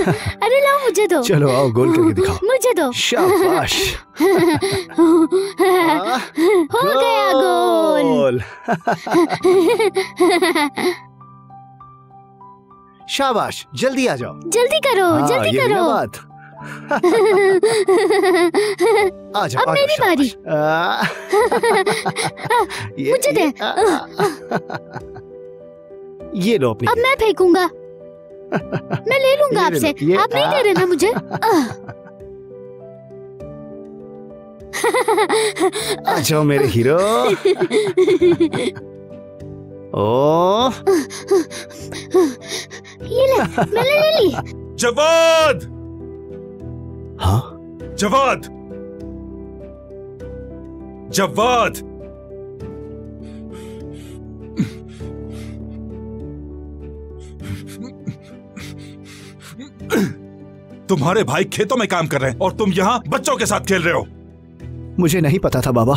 अरे लाओ मुझे दो। चलो आओ गोल करके दिखाओ। मुझे दो। शाबाश। हो गया गोल। शाबाश, जल्दी आ जाओ। जल्दी करो, जल्दी ये करो। बात। आ जाओ। अब मेरी बारी। मुझे दे। ये लो अपनी। अब मैं फेंकूंगा। मैं ले लूंगा आपसे। आप नहीं दे रहे ना मुझे। आ जाओ मेरे हीरो। ओ ये ले, मैंने ले ली। जवाद। हाँ जवाद, जवाद, तुम्हारे भाई खेतों में काम कर रहे हैं और तुम यहाँ बच्चों के साथ खेल रहे हो। मुझे नहीं पता था बाबा,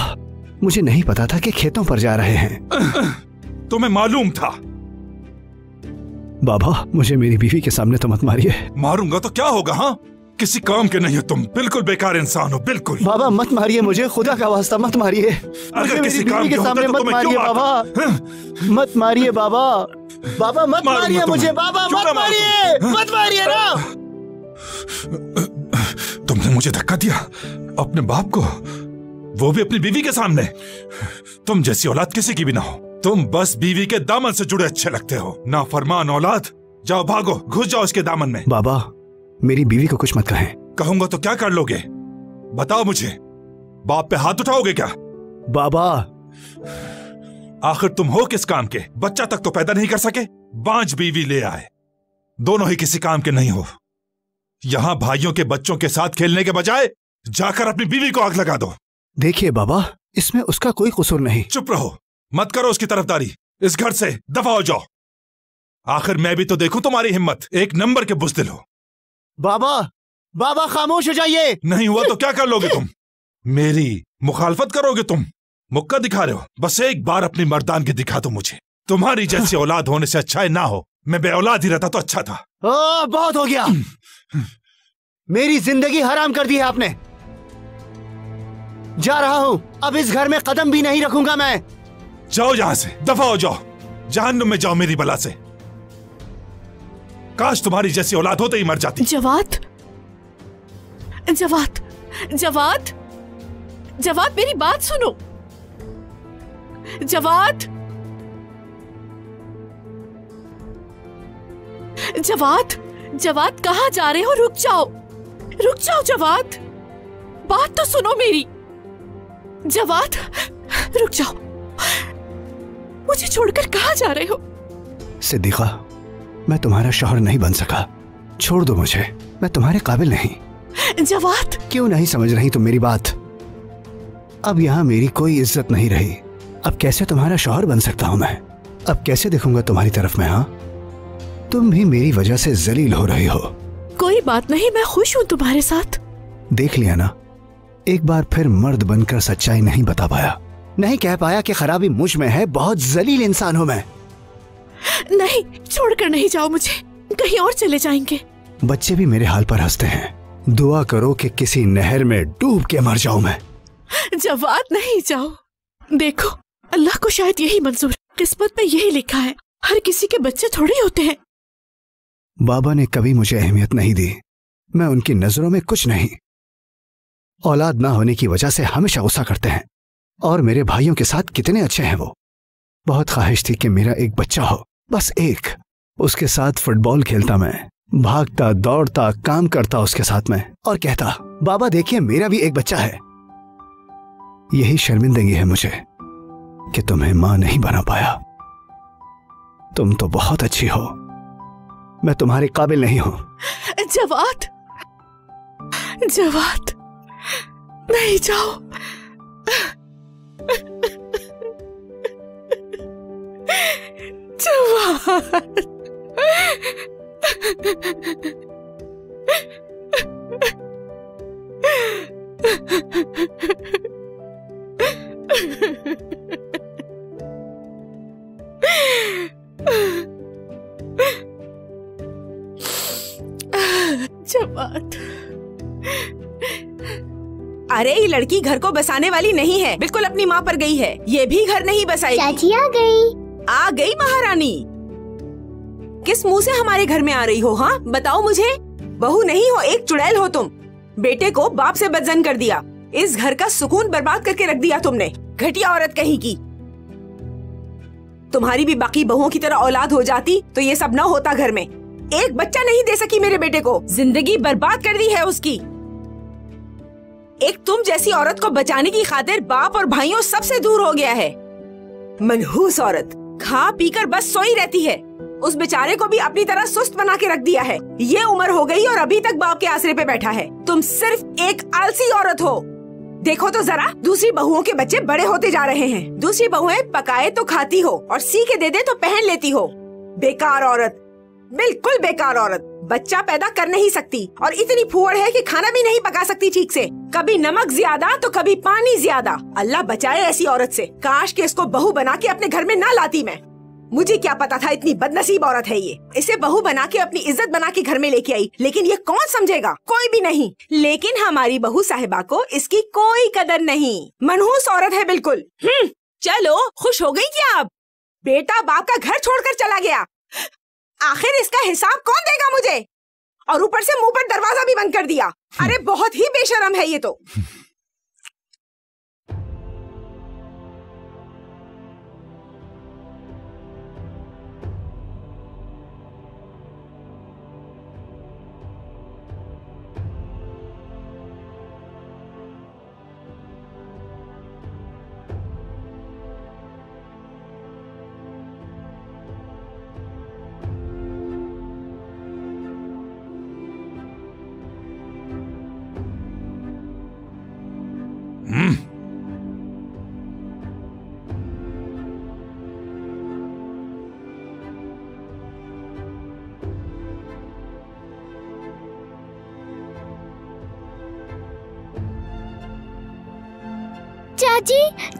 मुझे नहीं पता था कि खेतों पर जा रहे हैं। तुम्हें मालूम था? बाबा मुझे मेरी बीवी के सामने तो मत मारिए। मारूंगा तो क्या होगा? हाँ, किसी काम के नहीं हो तुम, बिल्कुल बेकार इंसान हो, बिल्कुल। बाबा मत मारिए मुझे, खुदा का वास्ता मत मारिए। अगर किसी काम के सामने मत मारिए बाबा, मत मारिए बाबा। बाबा मत मारिए मुझे, बाबा मत मारिए, मत मारिए ना। तुमने मुझे धक्का दिया अपने बाप को, वो भी अपनी बीवी के सामने। तुम जैसी औलाद किसी की भी ना हो। तुम बस बीवी के दामन से जुड़े अच्छे लगते हो। नाफरमान औलाद, जाओ भागो, घुस जाओ उसके दामन में। बाबा मेरी बीवी को कुछ मत कहें। कहूंगा तो क्या कर लोगे? बताओ मुझे, बाप पे हाथ उठाओगे क्या? बाबा आखिर तुम हो किस काम के? बच्चा तक तो पैदा नहीं कर सके, बांझ बीवी ले आए। दोनों ही किसी काम के नहीं हो। यहां भाइयों के बच्चों के साथ खेलने के बजाय जाकर अपनी बीवी को आग लगा दो। देखिए बाबा, इसमें उसका कोई कसूर नहीं। चुप रहो, मत करो उसकी तरफदारी। इस घर से दफा हो जाओ। आखिर मैं भी तो देखूं तुम्हारी हिम्मत। एक नंबर के बुज़दिल हो। बाबा, बाबा खामोश हो जाइए। नहीं हुआ तो क्या कर लोगे तुम? मेरी मुखालफत करोगे तुम? मुक्का दिखा रहे हो? बस एक बार अपनी मर्दानगी दिखा दो मुझे। तुम्हारी जैसी औलाद होने से अच्छा है ना हो, मैं बे औलाद ही रहता तो अच्छा था। बहुत हो गया। मेरी जिंदगी हराम कर दी है आपने। जा रहा हूं, अब इस घर में कदम भी नहीं रखूंगा मैं। जाओ यहां से, दफा हो जाओ, जहन्नुम में जाओ मेरी बला से। काश तुम्हारी जैसी औलाद होते ही मर जाती। जवाद, जवाद, जवाद, जवाद मेरी बात सुनो। जवाद, जवाद, जवाद कहाँ जा रहे हो? रुक जाओ, रुक जाओ जवाद, बात तो सुनो मेरी। जवाद रुक जाओ, मुझे छोड़कर कहाँ जा रहे हो? सिद्दीका, मैं तुम्हारा शौहर नहीं बन सका, छोड़ दो मुझे, मैं तुम्हारे काबिल नहीं। जवाद, क्यों नहीं समझ रही तुम मेरी बात? अब यहाँ मेरी कोई इज्जत नहीं रही। अब कैसे तुम्हारा शौहर बन सकता हूँ मैं? अब कैसे देखूंगा तुम्हारी तरफ मैं? हाँ, तुम भी मेरी वजह से जलील हो रही हो। कोई बात नहीं, मैं खुश हूँ तुम्हारे साथ। देख लिया ना, एक बार फिर मर्द बनकर सच्चाई नहीं बता पाया, नहीं कह पाया कि खराबी मुझ में है। बहुत जलील इंसान हूँ मैं। नहीं, छोड़कर नहीं जाओ मुझे, कहीं और चले जाएंगे। बच्चे भी मेरे हाल पर हंसते हैं। दुआ करो कि किसी नहर में डूब के मर जाऊं मैं। जवाद नहीं जाओ, देखो अल्लाह को शायद यही मंजूर, किस्मत में यही लिखा है। हर किसी के बच्चे थोड़े होते हैं। बाबा ने कभी मुझे अहमियत नहीं दी, मैं उनकी नजरों में कुछ नहीं। औलाद ना होने की वजह से हमेशा गुस्सा करते हैं। और मेरे भाइयों के साथ कितने अच्छे हैं वो। बहुत ख्वाहिश थी कि मेरा एक बच्चा हो, बस एक। उसके साथ फुटबॉल खेलता मैं, भागता दौड़ता काम करता उसके साथ में, और कहता बाबा देखिए मेरा भी एक बच्चा है। यही शर्मिंदगी है मुझे कि तुम्हें मां नहीं बना पाया। तुम तो बहुत अच्छी हो, मैं तुम्हारे काबिल नहीं हूं। जवाद, जवाद नहीं जाओ। जवाद, जवाद। अरे ये लड़की घर को बसाने वाली नहीं है, बिल्कुल अपनी माँ पर गई है। ये भी घर नहीं बसाएगी। चाची आ गई महारानी। किस मुंह से हमारे घर में आ रही हो? हाँ बताओ मुझे। बहू नहीं हो, एक चुड़ैल हो तुम। बेटे को बाप से बदजन कर दिया, इस घर का सुकून बर्बाद करके रख दिया तुमने। घटिया औरत कहीं की। तुम्हारी भी बाकी बहुओं की तरह औलाद हो जाती तो ये सब न होता घर में। एक बच्चा नहीं दे सकी मेरे बेटे को, जिंदगी बर्बाद कर दी है उसकी। एक तुम जैसी औरत को बचाने की खातिर बाप और भाइयों सबसे दूर हो गया है। मनहूस औरत, खा पीकर बस सोई रहती है। उस बेचारे को भी अपनी तरह सुस्त बना के रख दिया है। ये उम्र हो गई और अभी तक बाप के आसरे पे बैठा है। तुम सिर्फ एक आलसी औरत हो। देखो तो जरा, दूसरी बहुओं के बच्चे बड़े होते जा रहे हैं। दूसरी बहुएं पकाए तो खाती हो और सी के दे दे तो पहन लेती हो। बेकार औरत, बिल्कुल बेकार औरत। बच्चा पैदा कर नहीं सकती और इतनी फुहड़ है कि खाना भी नहीं पका सकती ठीक से। कभी नमक ज्यादा तो कभी पानी ज्यादा। अल्लाह बचाए ऐसी औरत से। काश कि इसको बहू बना के अपने घर में ना लाती मैं। मुझे क्या पता था इतनी बदनसीब औरत है ये। इसे बहू बना के अपनी इज्जत बना के घर में लेके आई, लेकिन ये कौन समझेगा? कोई भी नहीं। लेकिन हमारी बहू साहिबा को इसकी कोई कदर नहीं। मनहूस औरत है बिल्कुल। चलो, खुश हो गई क्या अब? बेटा बाप का घर छोड़कर चला गया। आखिर इसका हिसाब कौन देगा मुझे? और ऊपर से मुंह पर दरवाजा भी बंद कर दिया। अरे बहुत ही बेशरम है ये तो।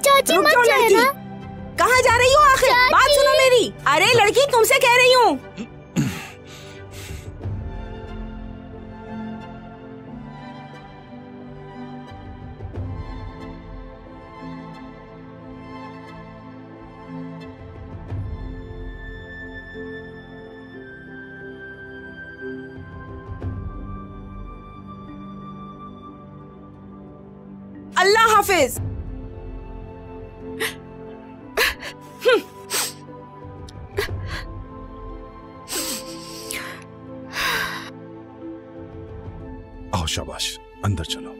चाची मत जाना। कहाँ जा रही हो आखिर? बात सुनो मेरी। अरे लड़की, तुमसे कह रही हूँ। अल्लाह हाफिज। आओ शाबाश, अंदर चलो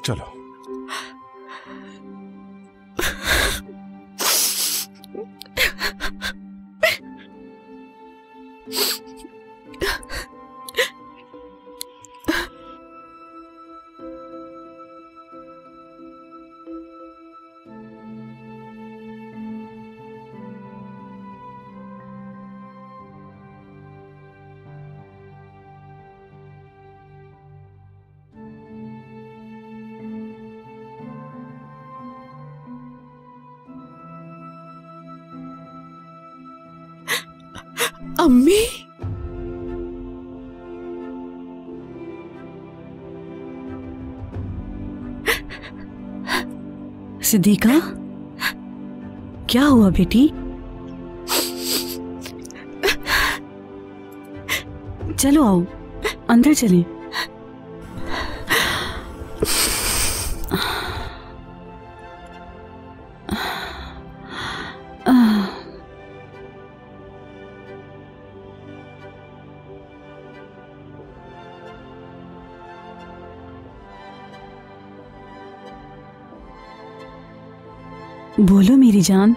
चलो। अम्मी, सिद्दीका, क्या हुआ बेटी? चलो आओ, अंदर चलें। बोलो मेरी जान।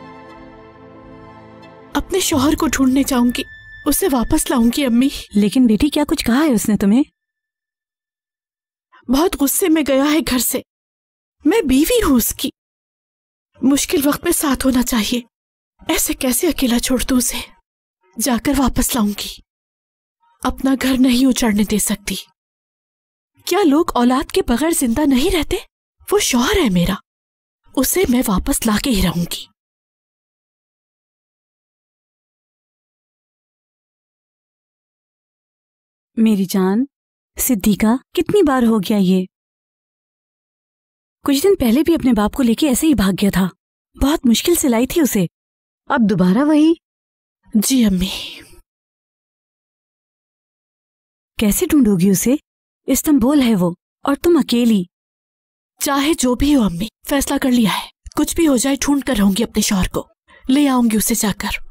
अपने शौहर को ढूंढने जाऊंगी, उसे वापस लाऊंगी अम्मी। लेकिन बेटी, क्या कुछ कहा है उसने तुम्हें? बहुत गुस्से में गया है घर से। मैं बीवी हूं उसकी, मुश्किल वक्त में साथ होना चाहिए। ऐसे कैसे अकेला छोड़ दूं उसे? जाकर वापस लाऊंगी। अपना घर नहीं उजाड़ने दे सकती। क्या लोग औलाद के बगैर जिंदा नहीं रहते? वो शौहर है मेरा, उसे मैं वापस लाके ही रहूंगी। मेरी जान सिद्दीका, कितनी बार हो गया ये? कुछ दिन पहले भी अपने बाप को लेके ऐसे ही भाग गया था। बहुत मुश्किल से लाई थी उसे, अब दोबारा वही। जी अम्मी। कैसे ढूंढोगी उसे? इस्तांबुल है वो, और तुम अकेली। चाहे जो भी हो अम्मी, फैसला कर लिया है। कुछ भी हो जाए ढूंढ कर रहूंगी अपने शौहर को, ले आऊंगी उसे जाकर।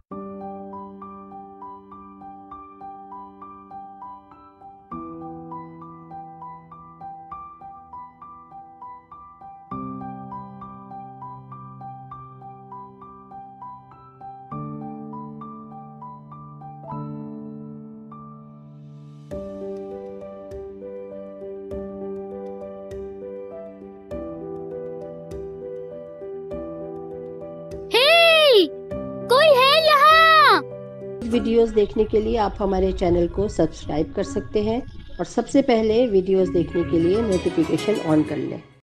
कोई है यहाँ? वीडियोस देखने के लिए आप हमारे चैनल को सब्सक्राइब कर सकते हैं और सबसे पहले वीडियोस देखने के लिए नोटिफिकेशन ऑन कर लें।